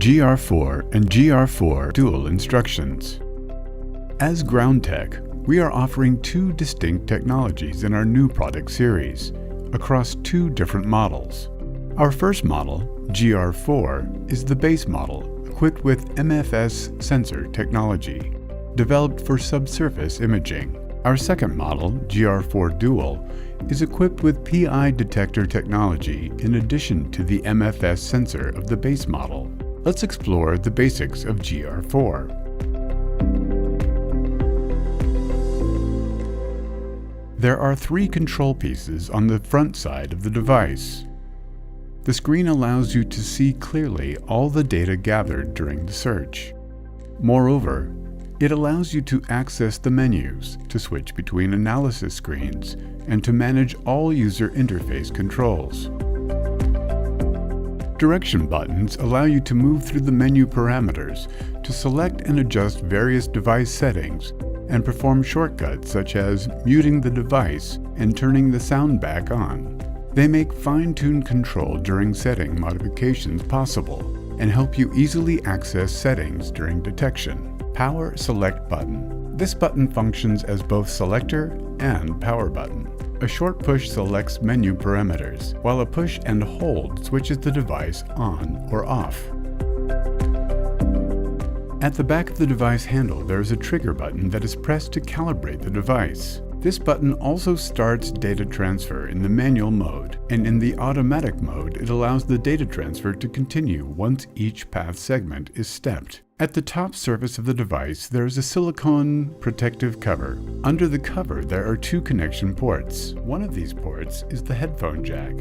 GR-4 and GR-4 dual instructions. As Groundtech, we are offering two distinct technologies in our new product series, across two different models. Our first model, GR-4, is the base model equipped with MFS sensor technology, developed for subsurface imaging. Our second model, GR-4 Dual, is equipped with PI detector technology in addition to the MFS sensor of the base model. Let's explore the basics of GR-4. There are three control pieces on the front side of the device. The screen allows you to see clearly all the data gathered during the search. Moreover, it allows you to access the menus, to switch between analysis screens, and to manage all user interface controls. Direction buttons allow you to move through the menu parameters to select and adjust various device settings and perform shortcuts such as muting the device and turning the sound back on. They make fine-tuned control during setting modifications possible and help you easily access settings during detection. Power Select button. This button functions as both selector and power button. A short push selects menu parameters, while a push and hold switches the device on or off. At the back of the device handle, there is a trigger button that is pressed to calibrate the device. This button also starts data transfer in the manual mode, and in the automatic mode, it allows the data transfer to continue once each path segment is stepped. At the top surface of the device, there is a silicone protective cover. Under the cover, there are two connection ports. One of these ports is the headphone jack,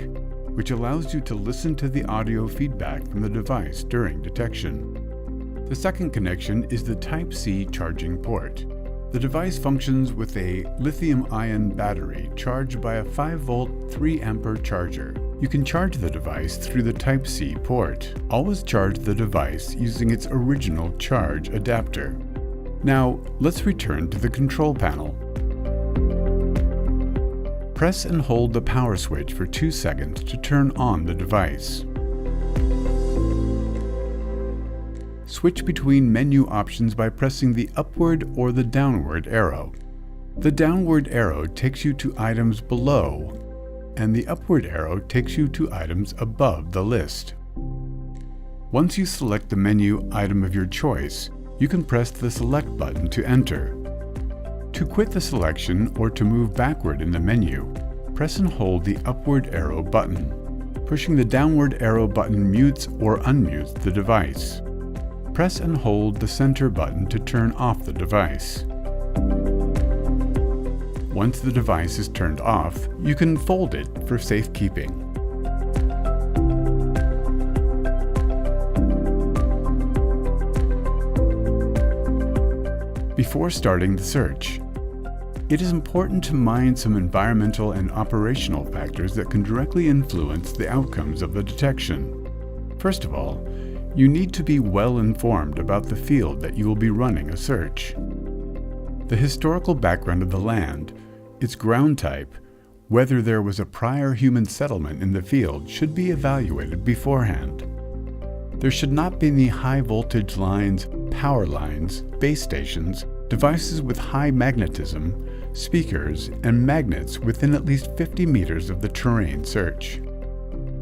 which allows you to listen to the audio feedback from the device during detection. The second connection is the Type-C charging port. The device functions with a lithium-ion battery charged by a 5-volt 3-ampere charger. You can charge the device through the Type-C port. Always charge the device using its original charge adapter. Now, let's return to the control panel. Press and hold the power switch for 2 seconds to turn on the device. Switch between menu options by pressing the upward or the downward arrow. The downward arrow takes you to items below, and the upward arrow takes you to items above the list. Once you select the menu item of your choice, you can press the Select button to enter. To quit the selection or to move backward in the menu, press and hold the upward arrow button. Pushing the downward arrow button mutes or unmutes the device. Press and hold the center button to turn off the device. Once the device is turned off, you can fold it for safekeeping. Before starting the search, it is important to mind some environmental and operational factors that can directly influence the outcomes of the detection. First of all, you need to be well informed about the field that you will be running a search. The historical background of the land, its ground type, whether there was a prior human settlement in the field should be evaluated beforehand. There should not be any high voltage lines, power lines, base stations, devices with high magnetism, speakers, and magnets within at least 50 meters of the terrain search.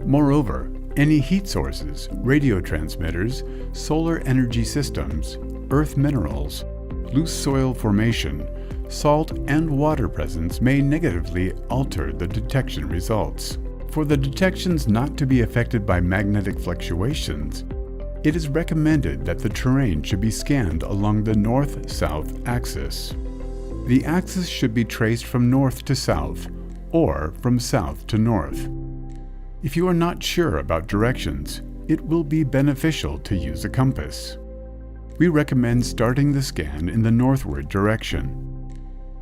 Moreover, any heat sources, radio transmitters, solar energy systems, earth minerals, loose soil formation, salt and water presence may negatively alter the detection results. For the detections not to be affected by magnetic fluctuations, it is recommended that the terrain should be scanned along the north-south axis. The axis should be traced from north to south, or from south to north. If you are not sure about directions, it will be beneficial to use a compass. We recommend starting the scan in the northward direction.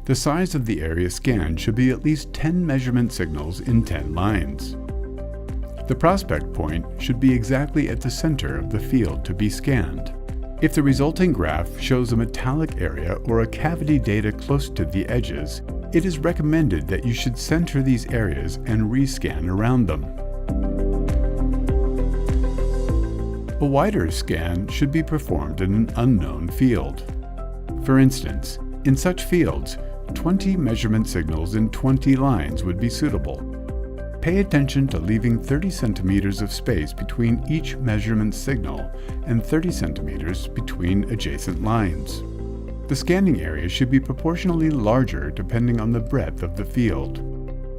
The size of the area scanned should be at least 10 measurement signals in 10 lines. The prospect point should be exactly at the center of the field to be scanned. If the resulting graph shows a metallic area or a cavity data close to the edges, it is recommended that you should center these areas and rescan around them. A wider scan should be performed in an unknown field. For instance, in such fields, 20 measurement signals in 20 lines would be suitable. Pay attention to leaving 30 centimeters of space between each measurement signal and 30 centimeters between adjacent lines. The scanning area should be proportionally larger depending on the breadth of the field.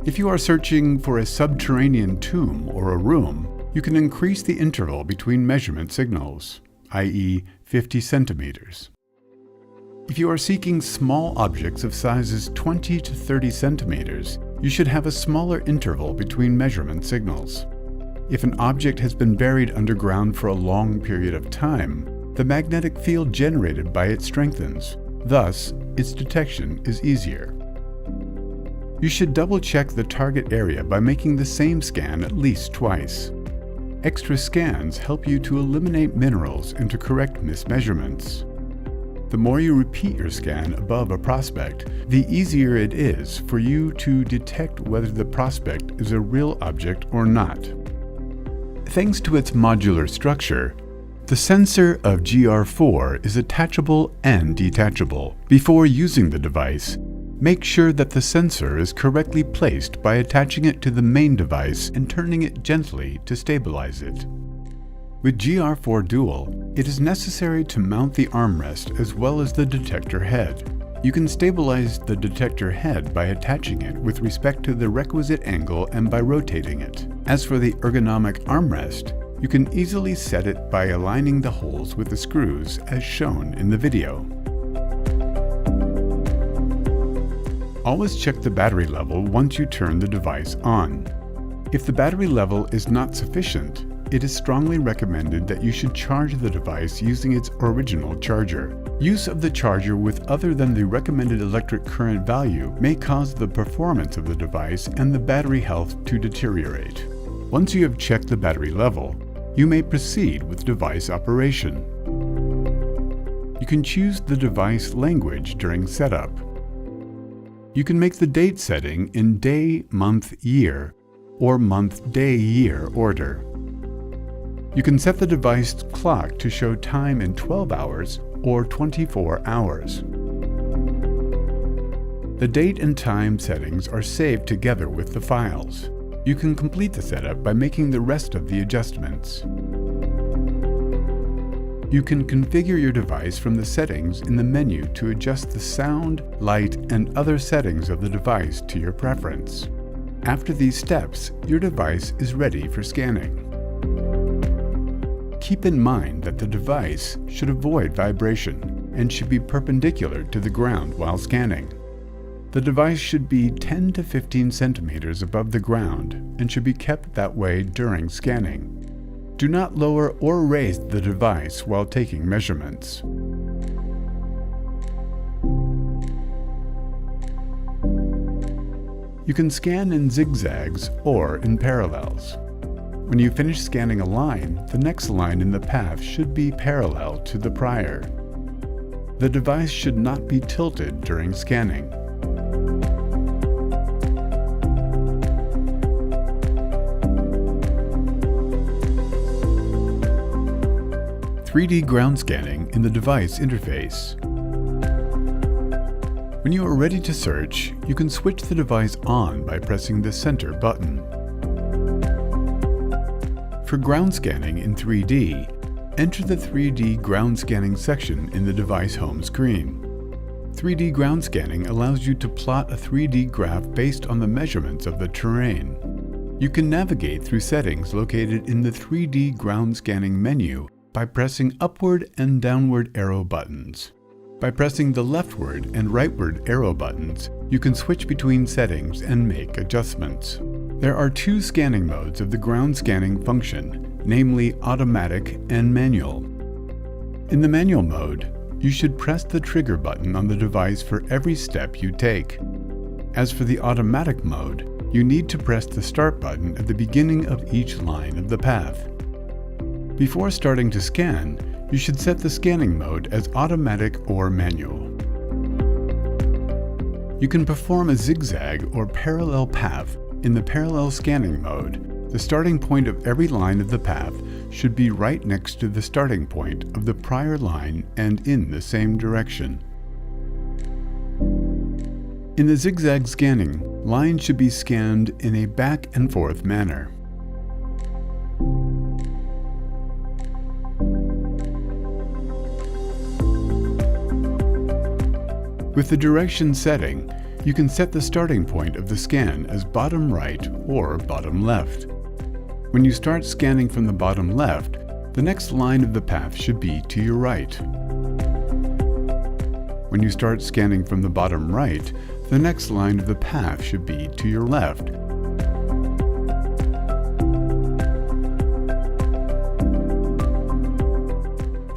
If you are searching for a subterranean tomb or a room, you can increase the interval between measurement signals, i.e. 50 centimeters. If you are seeking small objects of sizes 20 to 30 centimeters, you should have a smaller interval between measurement signals. If an object has been buried underground for a long period of time, the magnetic field generated by it strengthens. Thus, its detection is easier. You should double-check the target area by making the same scan at least twice. Extra scans help you to eliminate minerals and to correct mismeasurements. The more you repeat your scan above a prospect, the easier it is for you to detect whether the prospect is a real object or not. Thanks to its modular structure, the sensor of GR-4 is attachable and detachable. Before using the device, make sure that the sensor is correctly placed by attaching it to the main device and turning it gently to stabilize it. With GR-4 Dual, it is necessary to mount the armrest as well as the detector head. You can stabilize the detector head by attaching it with respect to the requisite angle and by rotating it. As for the ergonomic armrest, you can easily set it by aligning the holes with the screws as shown in the video. Always check the battery level once you turn the device on. If the battery level is not sufficient, it is strongly recommended that you should charge the device using its original charger. Use of the charger with other than the recommended electric current value may cause the performance of the device and the battery health to deteriorate. Once you have checked the battery level, you may proceed with device operation. You can choose the device language during setup. You can make the date setting in day, month, year, or month, day, year order. You can set the device clock to show time in 12 hours or 24 hours. The date and time settings are saved together with the files. You can complete the setup by making the rest of the adjustments. You can configure your device from the settings in the menu to adjust the sound, light, and other settings of the device to your preference. After these steps, your device is ready for scanning. Keep in mind that the device should avoid vibration and should be perpendicular to the ground while scanning. The device should be 10 to 15 centimeters above the ground and should be kept that way during scanning. Do not lower or raise the device while taking measurements. You can scan in zigzags or in parallels. When you finish scanning a line, the next line in the path should be parallel to the prior. The device should not be tilted during scanning. "3D ground scanning" in the device interface. When you are ready to search, you can switch the device on by pressing the center button. For ground scanning in 3D, enter the 3D ground scanning section in the device home screen. 3D ground scanning allows you to plot a 3D graph based on the measurements of the terrain. You can navigate through settings located in the 3D ground scanning menu by pressing upward and downward arrow buttons. By pressing the leftward and rightward arrow buttons, you can switch between settings and make adjustments. There are two scanning modes of the ground scanning function, namely automatic and manual. In the manual mode, you should press the trigger button on the device for every step you take. As for the automatic mode, you need to press the start button at the beginning of each line of the path. Before starting to scan, you should set the scanning mode as automatic or manual. You can perform a zigzag or parallel path in the parallel scanning mode. The starting point of every line of the path should be right next to the starting point of the prior line and in the same direction. In the zigzag scanning, lines should be scanned in a back and forth manner. With the direction setting, you can set the starting point of the scan as bottom right or bottom left. When you start scanning from the bottom left, the next line of the path should be to your right. When you start scanning from the bottom right, the next line of the path should be to your left.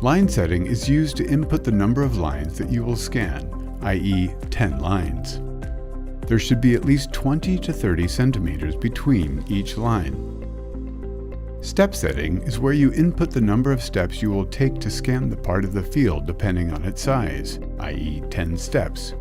Line setting is used to input the number of lines that you will scan, i.e. 10 lines. There should be at least 20 to 30 centimeters between each line. Step setting is where you input the number of steps you will take to scan the part of the field depending on its size, i.e. 10 steps.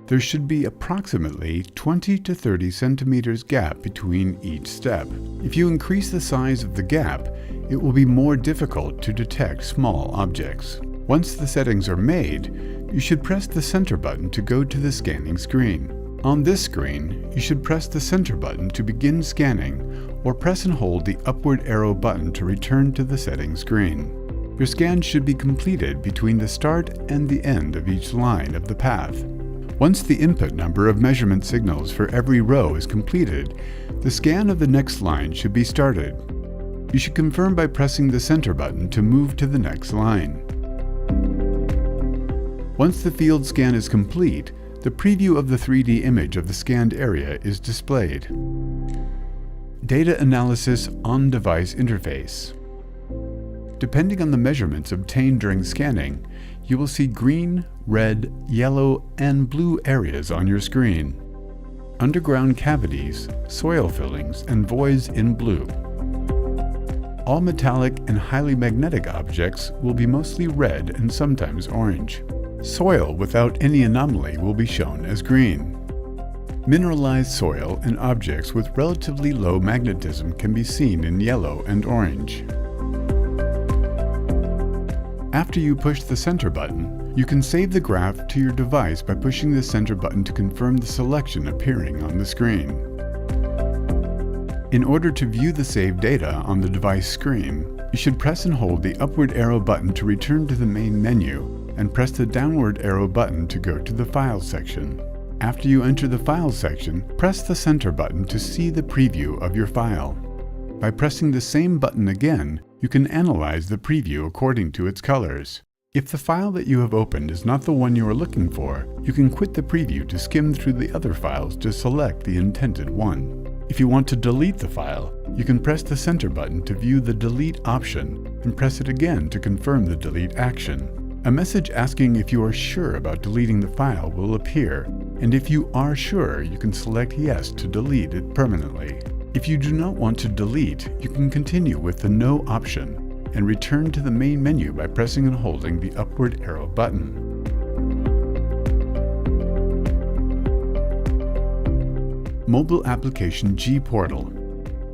There should be approximately 20 to 30 centimeters gap between each step. If you increase the size of the gap, it will be more difficult to detect small objects. Once the settings are made, you should press the center button to go to the scanning screen. On this screen, you should press the center button to begin scanning, or press and hold the upward arrow button to return to the settings screen. Your scan should be completed between the start and the end of each line of the path. Once the input number of measurement signals for every row is completed, the scan of the next line should be started. You should confirm by pressing the center button to move to the next line. Once the field scan is complete, the preview of the 3D image of the scanned area is displayed. Data Analysis On-Device Interface. Depending on the measurements obtained during scanning, you will see green, red, yellow, and blue areas on your screen. Underground cavities, soil fillings, and voids in blue. All metallic and highly magnetic objects will be mostly red and sometimes orange. Soil without any anomaly will be shown as green. Mineralized soil and objects with relatively low magnetism can be seen in yellow and orange. After you push the center button, you can save the graph to your device by pushing the center button to confirm the selection appearing on the screen. In order to view the saved data on the device screen, you should press and hold the upward arrow button to return to the main menu, and press the downward arrow button to go to the Files section. After you enter the Files section, press the center button to see the preview of your file. By pressing the same button again, you can analyze the preview according to its colors. If the file that you have opened is not the one you are looking for, you can quit the preview to skim through the other files to select the intended one. If you want to delete the file, you can press the center button to view the Delete option and press it again to confirm the delete action. A message asking if you are sure about deleting the file will appear, and if you are sure, you can select Yes to delete it permanently. If you do not want to delete, you can continue with the No option and return to the main menu by pressing and holding the upward arrow button. Mobile Application G-Portal.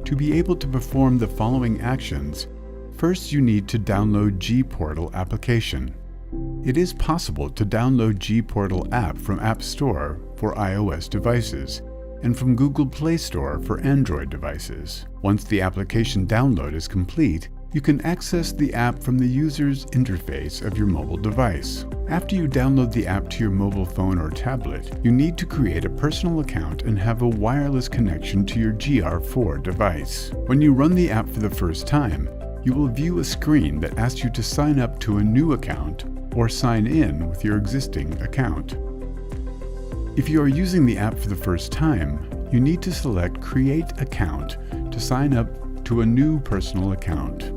To be able to perform the following actions, first you need to download G-Portal application. It is possible to download G-Portal app from App Store for iOS devices and from Google Play Store for Android devices. Once the application download is complete, you can access the app from the user's interface of your mobile device. After you download the app to your mobile phone or tablet, you need to create a personal account and have a wireless connection to your GR-4 device. When you run the app for the first time, you will view a screen that asks you to sign up to a new account or sign in with your existing account. If you are using the app for the first time, you need to select Create Account to sign up to a new personal account.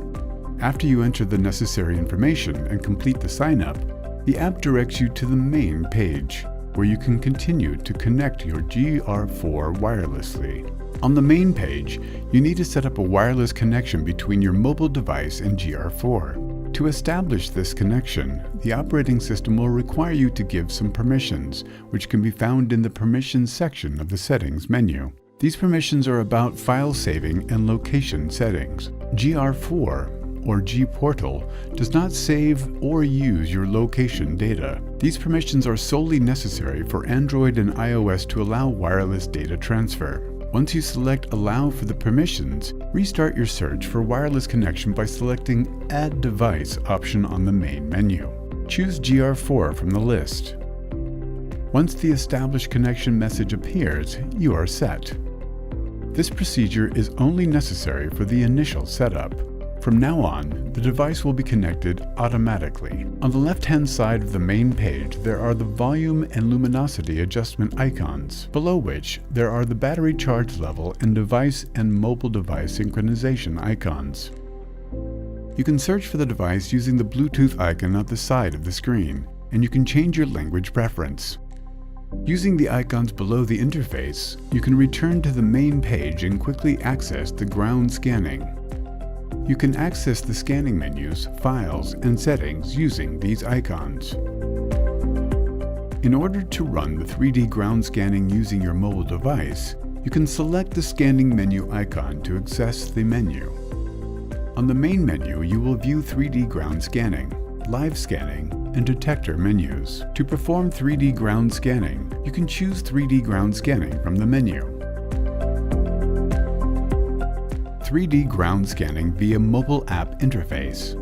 After you enter the necessary information and complete the sign-up, the app directs you to the main page, where you can continue to connect your GR-4 wirelessly. On the main page, you need to set up a wireless connection between your mobile device and GR-4. To establish this connection, the operating system will require you to give some permissions, which can be found in the Permissions section of the Settings menu. These permissions are about file saving and location settings. GR-4 or G-Portal does not save or use your location data. These permissions are solely necessary for Android and iOS to allow wireless data transfer. Once you select Allow for the permissions, restart your search for wireless connection by selecting Add Device option on the main menu. Choose GR-4 from the list. Once the established connection message appears, you are set. This procedure is only necessary for the initial setup. From now on, the device will be connected automatically. On the left-hand side of the main page, there are the volume and luminosity adjustment icons, below which there are the battery charge level and device and mobile device synchronization icons. You can search for the device using the Bluetooth icon at the side of the screen, and you can change your language preference. Using the icons below the interface, you can return to the main page and quickly access the ground scanning. You can access the scanning menus, files, and settings using these icons. In order to run the 3D ground scanning using your mobile device, you can select the scanning menu icon to access the menu. On the main menu, you will view 3D ground scanning, live scanning, and detector menus. To perform 3D ground scanning, you can choose 3D ground scanning from the menu. 3D ground scanning via mobile app interface.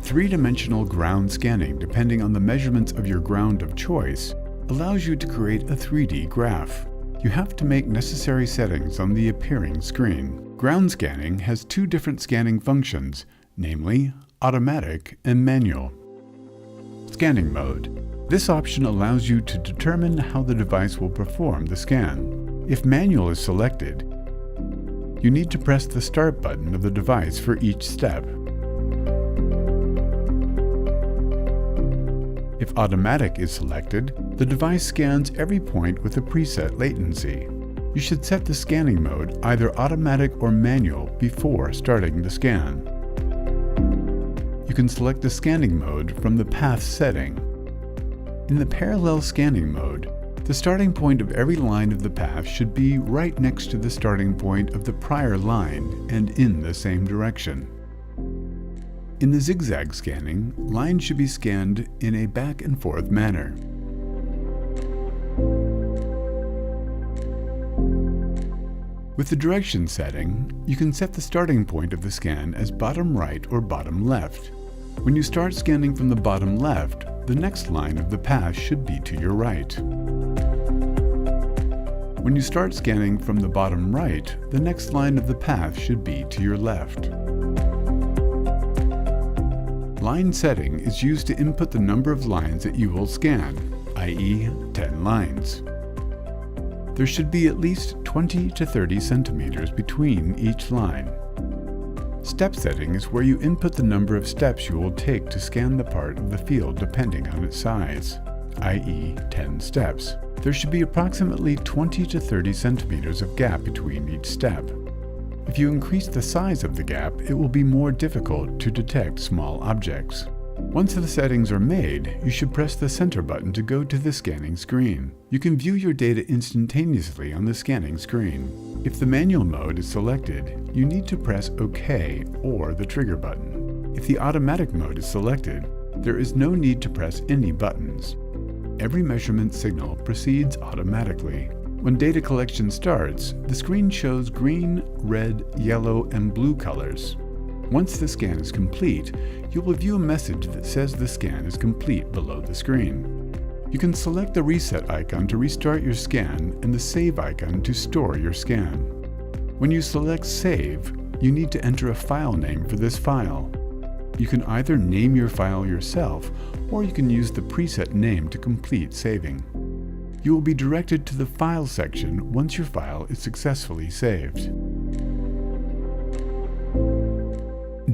Three-dimensional ground scanning, depending on the measurements of your ground of choice, allows you to create a 3D graph. You have to make necessary settings on the appearing screen. Ground scanning has two different scanning functions, namely automatic and manual. Scanning mode. This option allows you to determine how the device will perform the scan. If manual is selected, you need to press the Start button of the device for each step. If automatic is selected, the device scans every point with a preset latency. You should set the scanning mode either automatic or manual before starting the scan. You can select the scanning mode from the path setting. In the parallel scanning mode, the starting point of every line of the path should be right next to the starting point of the prior line and in the same direction. In the zigzag scanning, lines should be scanned in a back and forth manner. With the direction setting, you can set the starting point of the scan as bottom right or bottom left. When you start scanning from the bottom left, the next line of the path should be to your right. When you start scanning from the bottom right, the next line of the path should be to your left. Line setting is used to input the number of lines that you will scan, i.e. 10 lines. There should be at least 20 to 30 centimeters between each line. Step setting is where you input the number of steps you will take to scan the part of the field depending on its size, i.e. 10 steps. There should be approximately 20 to 30 centimeters of gap between each step. If you increase the size of the gap, it will be more difficult to detect small objects. Once the settings are made, you should press the center button to go to the scanning screen. You can view your data instantaneously on the scanning screen. If the manual mode is selected, you need to press OK or the trigger button. If the automatic mode is selected, there is no need to press any buttons. Every measurement signal proceeds automatically. When data collection starts, the screen shows green, red, yellow, and blue colors. Once the scan is complete, you will view a message that says the scan is complete below the screen. You can select the reset icon to restart your scan and the save icon to store your scan. When you select save, you need to enter a file name for this file. You can either name your file yourself, or you can use the preset name to complete saving. You will be directed to the File section once your file is successfully saved.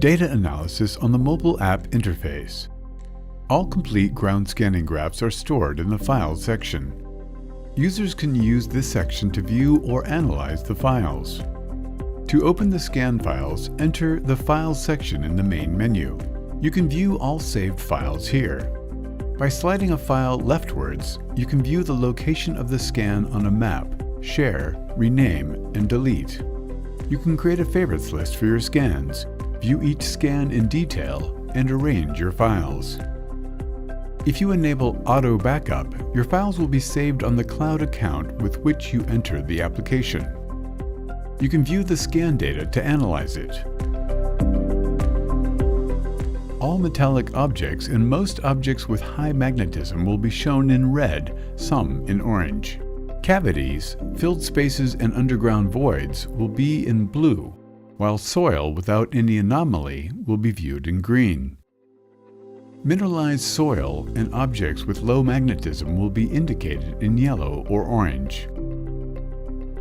Data analysis on the mobile app interface. All complete ground scanning graphs are stored in the Files section. Users can use this section to view or analyze the files. To open the scan files, enter the Files section in the main menu. You can view all saved files here. By sliding a file leftwards, you can view the location of the scan on a map, share, rename, and delete. You can create a favorites list for your scans, view each scan in detail, and arrange your files. If you enable Auto Backup, your files will be saved on the cloud account with which you enter the application. You can view the scan data to analyze it. All metallic objects and most objects with high magnetism will be shown in red, some in orange. Cavities, filled spaces, and underground voids will be in blue, while soil without any anomaly will be viewed in green. Mineralized soil and objects with low magnetism will be indicated in yellow or orange.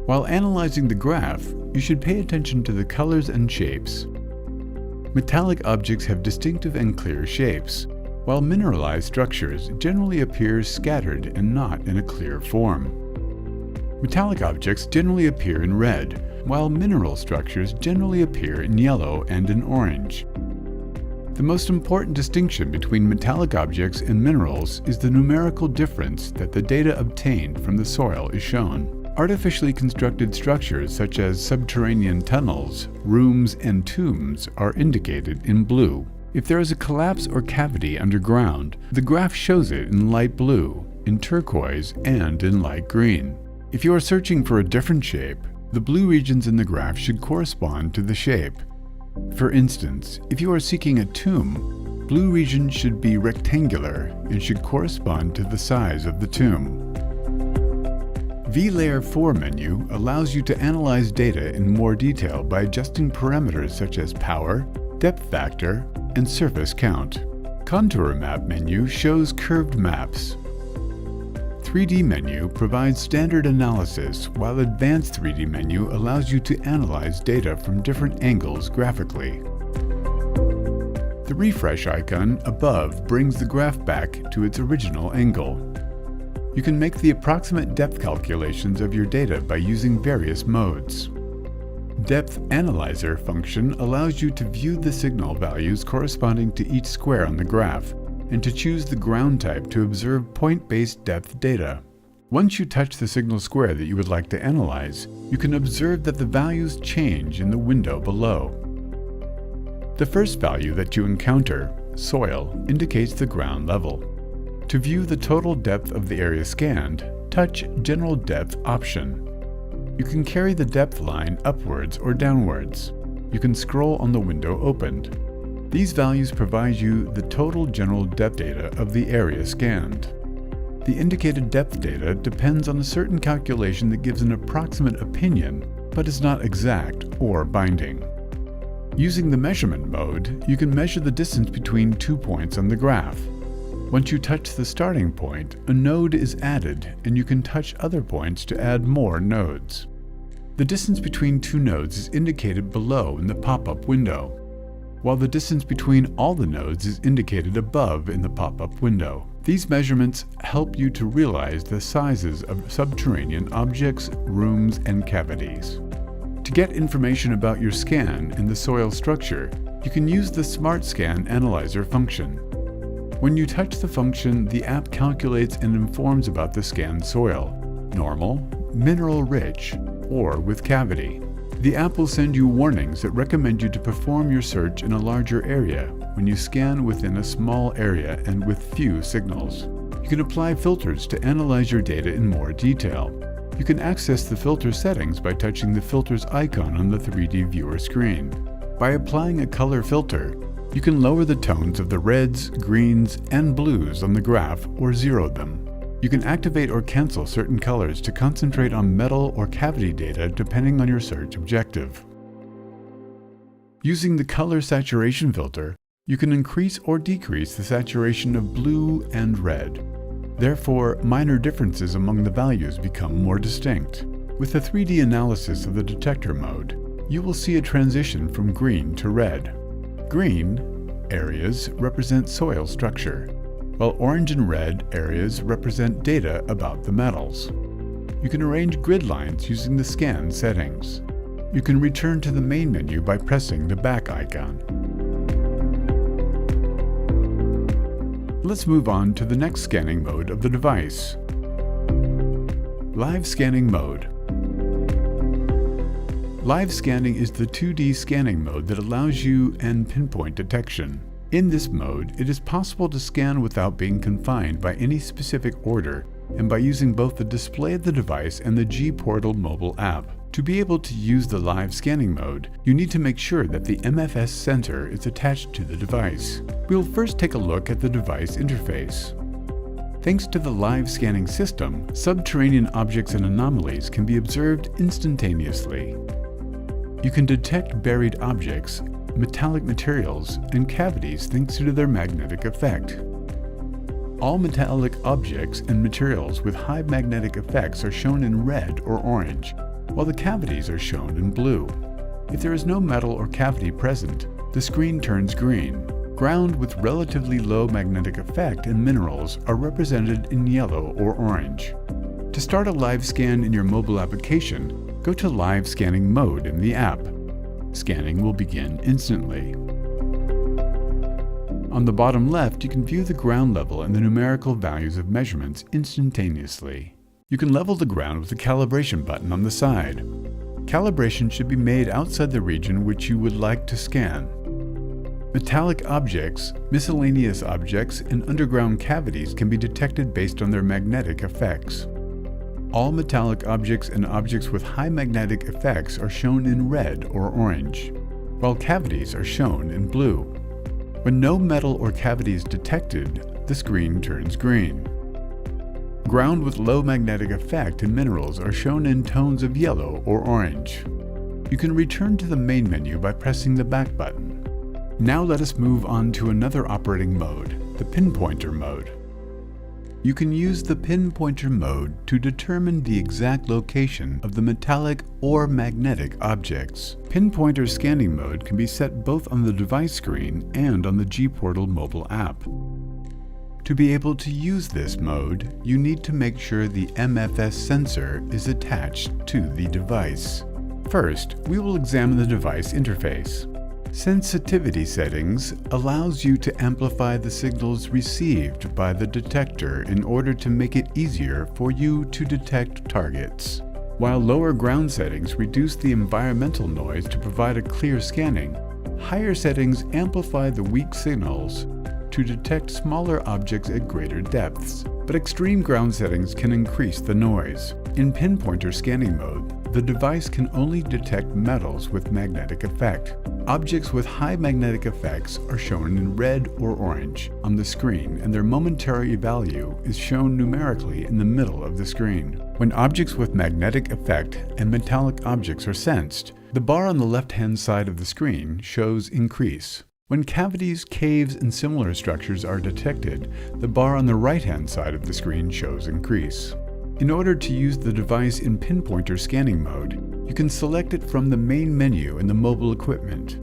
While analyzing the graph, you should pay attention to the colors and shapes. Metallic objects have distinctive and clear shapes, while mineralized structures generally appear scattered and not in a clear form. Metallic objects generally appear in red, while mineral structures generally appear in yellow and in orange. The most important distinction between metallic objects and minerals is the numerical difference that the data obtained from the soil is shown. Artificially constructed structures such as subterranean tunnels, rooms, and tombs are indicated in blue. If there is a collapse or cavity underground, the graph shows it in light blue, in turquoise, and in light green. If you are searching for a different shape, the blue regions in the graph should correspond to the shape. For instance, if you are seeking a tomb, blue regions should be rectangular and should correspond to the size of the tomb. Layer 4 menu allows you to analyze data in more detail by adjusting parameters such as power, depth factor, and surface count. Contour Map menu shows curved maps. 3D menu provides standard analysis, while Advanced 3D menu allows you to analyze data from different angles graphically. The refresh icon above brings the graph back to its original angle. You can make the approximate depth calculations of your data by using various modes. Depth Analyzer function allows you to view the signal values corresponding to each square on the graph, and to choose the ground type to observe point-based depth data. Once you touch the signal square that you would like to analyze, you can observe that the values change in the window below. The first value that you encounter, soil, indicates the ground level. To view the total depth of the area scanned, touch General Depth option. You can carry the depth line upwards or downwards. You can scroll on the window opened. These values provide you the total general depth data of the area scanned. The indicated depth data depends on a certain calculation that gives an approximate opinion, but is not exact or binding. Using the measurement mode, you can measure the distance between 2 points on the graph. Once you touch the starting point, a node is added, and you can touch other points to add more nodes. The distance between two nodes is indicated below in the pop-up window, while the distance between all the nodes is indicated above in the pop-up window. These measurements help you to realize the sizes of subterranean objects, rooms, and cavities. To get information about your scan and the soil structure, you can use the Smart Scan Analyzer function. When you touch the function, the app calculates and informs about the scanned soil, normal, mineral-rich, or with cavity. The app will send you warnings that recommend you to perform your search in a larger area when you scan within a small area and with few signals. You can apply filters to analyze your data in more detail. You can access the filter settings by touching the filters icon on the 3D viewer screen. By applying a color filter, you can lower the tones of the reds, greens, and blues on the graph or zero them. You can activate or cancel certain colors to concentrate on metal or cavity data depending on your search objective. Using the color saturation filter, you can increase or decrease the saturation of blue and red. Therefore, minor differences among the values become more distinct. With the 3D analysis of the detector mode, you will see a transition from green to red. Green areas represent soil structure, while orange and red areas represent data about the metals. You can arrange grid lines using the scan settings. You can return to the main menu by pressing the back icon. Let's move on to the next scanning mode of the device. Live scanning mode. Live scanning is the 2D scanning mode that allows you and pinpoint detection. In this mode, it is possible to scan without being confined by any specific order and by using both the display of the device and the G-Portal mobile app. To be able to use the live scanning mode, you need to make sure that the MFS sensor is attached to the device. We'll first take a look at the device interface. Thanks to the live scanning system, subterranean objects and anomalies can be observed instantaneously. You can detect buried objects, metallic materials, and cavities thanks to their magnetic effect. All metallic objects and materials with high magnetic effects are shown in red or orange, while the cavities are shown in blue. If there is no metal or cavity present, the screen turns green. Ground with relatively low magnetic effect and minerals are represented in yellow or orange. To start a live scan in your mobile application, go to Live Scanning mode in the app. Scanning will begin instantly. On the bottom left, you can view the ground level and the numerical values of measurements instantaneously. You can level the ground with the calibration button on the side. Calibration should be made outside the region which you would like to scan. Metallic objects, miscellaneous objects, and underground cavities can be detected based on their magnetic effects. All metallic objects and objects with high magnetic effects are shown in red or orange, while cavities are shown in blue. When no metal or cavity is detected, the screen turns green. Ground with low magnetic effect and minerals are shown in tones of yellow or orange. You can return to the main menu by pressing the back button. Now let us move on to another operating mode, the pinpointer mode. You can use the pinpointer mode to determine the exact location of the metallic or magnetic objects. Pinpointer scanning mode can be set both on the device screen and on the G-Portal mobile app. To be able to use this mode, you need to make sure the MFS sensor is attached to the device. First, we will examine the device interface. Sensitivity settings allows you to amplify the signals received by the detector in order to make it easier for you to detect targets. While lower ground settings reduce the environmental noise to provide a clear scanning, higher settings amplify the weak signals to detect smaller objects at greater depths, but extreme ground settings can increase the noise. In pinpointer scanning mode, the device can only detect metals with magnetic effect. Objects with high magnetic effects are shown in red or orange on the screen, and their momentary value is shown numerically in the middle of the screen. When objects with magnetic effect and metallic objects are sensed, the bar on the left-hand side of the screen shows increase. When cavities, caves, and similar structures are detected, the bar on the right-hand side of the screen shows increase. In order to use the device in pinpointer scanning mode, you can select it from the main menu in the mobile equipment.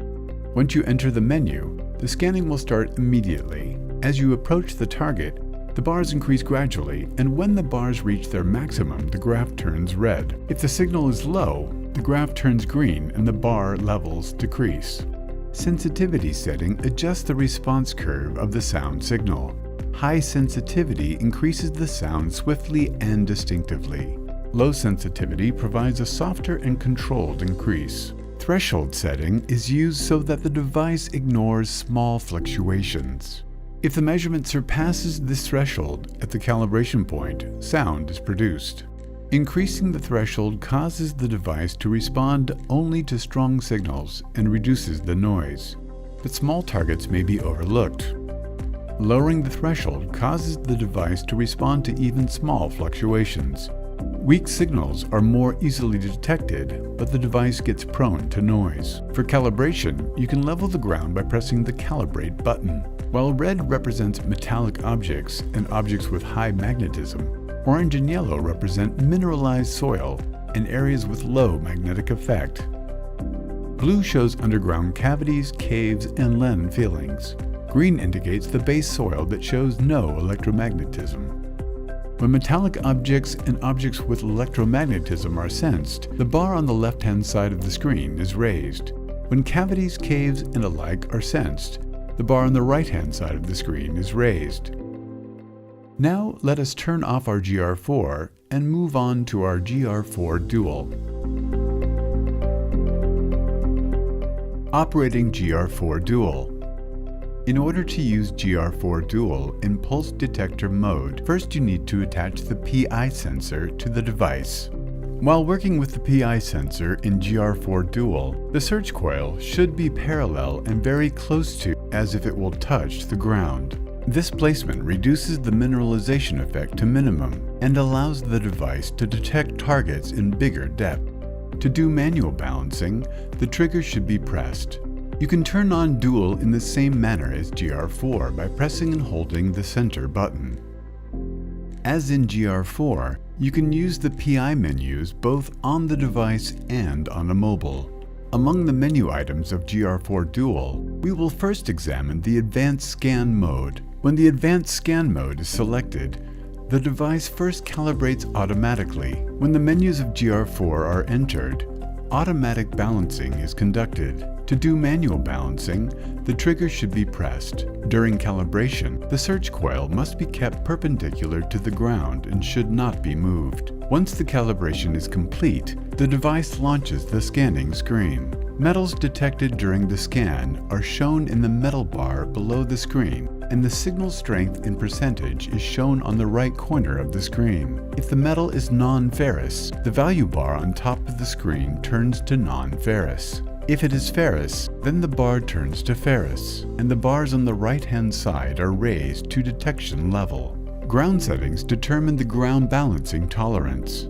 Once you enter the menu, the scanning will start immediately. As you approach the target, the bars increase gradually, and when the bars reach their maximum, the graph turns red. If the signal is low, the graph turns green and the bar levels decrease. Sensitivity setting adjusts the response curve of the sound signal. High sensitivity increases the sound swiftly and distinctively. Low sensitivity provides a softer and controlled increase. Threshold setting is used so that the device ignores small fluctuations. If the measurement surpasses this threshold at the calibration point, sound is produced. Increasing the threshold causes the device to respond only to strong signals and reduces the noise, but small targets may be overlooked. Lowering the threshold causes the device to respond to even small fluctuations. Weak signals are more easily detected, but the device gets prone to noise. For calibration, you can level the ground by pressing the Calibrate button. While red represents metallic objects and objects with high magnetism, orange and yellow represent mineralized soil and areas with low magnetic effect. Blue shows underground cavities, caves, and land fillings. Green indicates the base soil that shows no electromagnetism. When metallic objects and objects with electromagnetism are sensed, the bar on the left-hand side of the screen is raised. When cavities, caves, and alike are sensed, the bar on the right-hand side of the screen is raised. Now let us turn off our GR-4 and move on to our GR-4 Dual. Operating GR-4 Dual. In order to use GR-4 Dual in pulse detector mode, first you need to attach the PI sensor to the device. While working with the PI sensor in GR-4 Dual, the search coil should be parallel and very close to, as if it will touch the ground. This placement reduces the mineralization effect to minimum and allows the device to detect targets in bigger depth. To do manual balancing, the trigger should be pressed. You can turn on Dual in the same manner as GR-4 by pressing and holding the center button. As in GR-4, you can use the PI menus both on the device and on a mobile. Among the menu items of GR-4 Dual, we will first examine the Advanced Scan mode. When the Advanced Scan mode is selected, the device first calibrates automatically. When the menus of GR-4 are entered, automatic balancing is conducted. To do manual balancing, the trigger should be pressed. During calibration, the search coil must be kept perpendicular to the ground and should not be moved. Once the calibration is complete, the device launches the scanning screen. Metals detected during the scan are shown in the metal bar below the screen, and the signal strength in percentage is shown on the right corner of the screen. If the metal is non-ferrous, the value bar on top of the screen turns to non-ferrous. If it is ferrous, then the bar turns to ferrous, and the bars on the right-hand side are raised to detection level. Ground settings determine the ground balancing tolerance.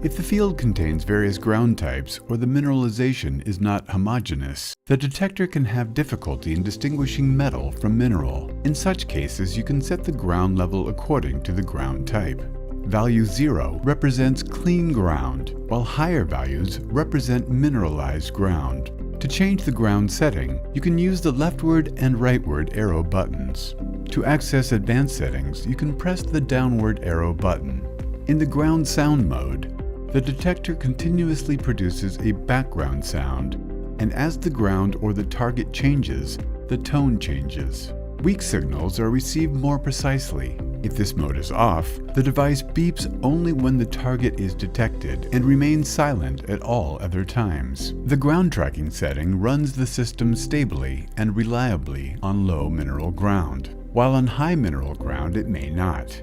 If the field contains various ground types or the mineralization is not homogeneous, the detector can have difficulty in distinguishing metal from mineral. In such cases, you can set the ground level according to the ground type. Value 0 represents clean ground, while higher values represent mineralized ground. To change the ground setting, you can use the leftward and rightward arrow buttons. To access advanced settings, you can press the downward arrow button. In the ground sound mode, the detector continuously produces a background sound, and as the ground or the target changes, the tone changes. Weak signals are received more precisely. If this mode is off, the device beeps only when the target is detected and remains silent at all other times. The ground tracking setting runs the system stably and reliably on low mineral ground, while on high mineral ground it may not.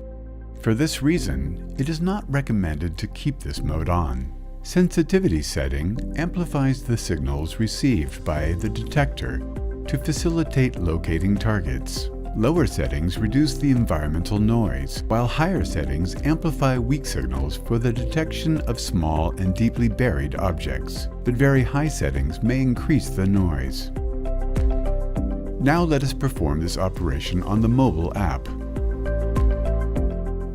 For this reason, it is not recommended to keep this mode on. Sensitivity setting amplifies the signals received by the detector to facilitate locating targets. Lower settings reduce the environmental noise, while higher settings amplify weak signals for the detection of small and deeply buried objects, but very high settings may increase the noise. Now let us perform this operation on the mobile app.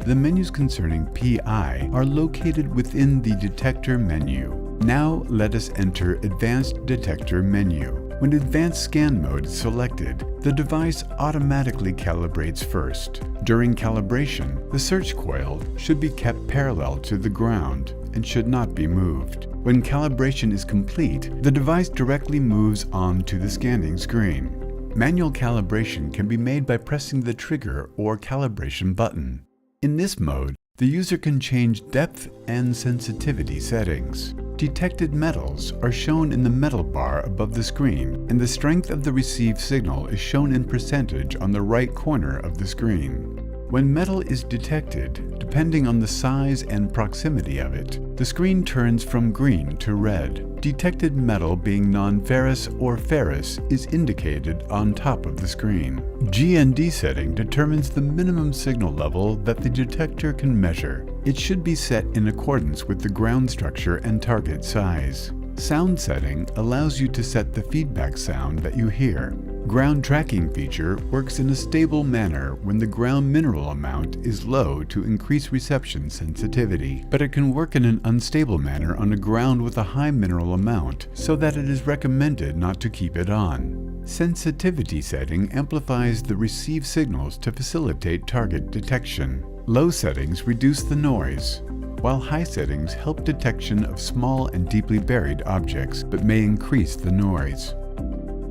The menus concerning PI are located within the Detector menu. Now let us enter Advanced Detector menu. When Advanced Scan mode is selected, the device automatically calibrates first. During calibration, the search coil should be kept parallel to the ground and should not be moved. When calibration is complete, the device directly moves on to the scanning screen. Manual calibration can be made by pressing the trigger or calibration button. In this mode, the user can change depth and sensitivity settings. Detected metals are shown in the metal bar above the screen, and the strength of the received signal is shown in percentage on the right corner of the screen. When metal is detected, depending on the size and proximity of it, the screen turns from green to red. Detected metal being non-ferrous or ferrous is indicated on top of the screen. G&D setting determines the minimum signal level that the detector can measure. It should be set in accordance with the ground structure and target size. Sound setting allows you to set the feedback sound that you hear. Ground tracking feature works in a stable manner when the ground mineral amount is low to increase reception sensitivity, but it can work in an unstable manner on a ground with a high mineral amount, so that it is recommended not to keep it on. Sensitivity setting amplifies the received signals to facilitate target detection. Low settings reduce the noise, while high settings help detection of small and deeply buried objects, but may increase the noise.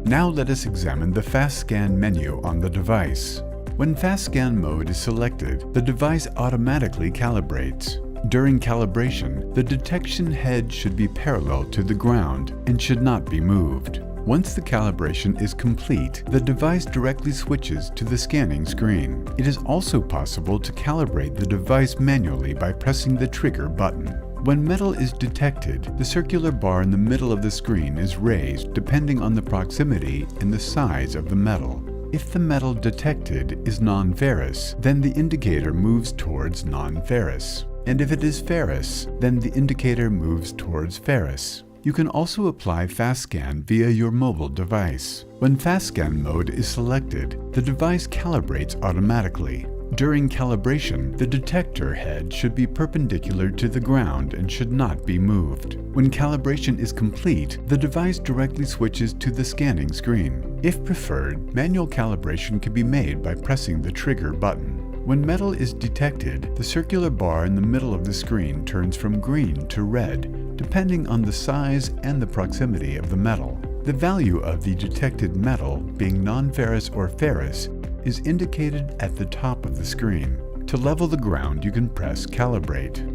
Now let us examine the Fast Scan menu on the device. When Fast Scan mode is selected, the device automatically calibrates. During calibration, the detection head should be parallel to the ground and should not be moved. Once the calibration is complete, the device directly switches to the scanning screen. It is also possible to calibrate the device manually by pressing the trigger button. When metal is detected, the circular bar in the middle of the screen is raised depending on the proximity and the size of the metal. If the metal detected is non-ferrous, then the indicator moves towards non-ferrous. And if it is ferrous, then the indicator moves towards ferrous. You can also apply fast scan via your mobile device. When fast scan mode is selected, the device calibrates automatically. During calibration, the detector head should be perpendicular to the ground and should not be moved. When calibration is complete, the device directly switches to the scanning screen. If preferred, manual calibration can be made by pressing the trigger button. When metal is detected, the circular bar in the middle of the screen turns from green to red, depending on the size and the proximity of the metal. The value of the detected metal, being non-ferrous or ferrous, is indicated at the top of the screen. To level the ground, you can press Calibrate.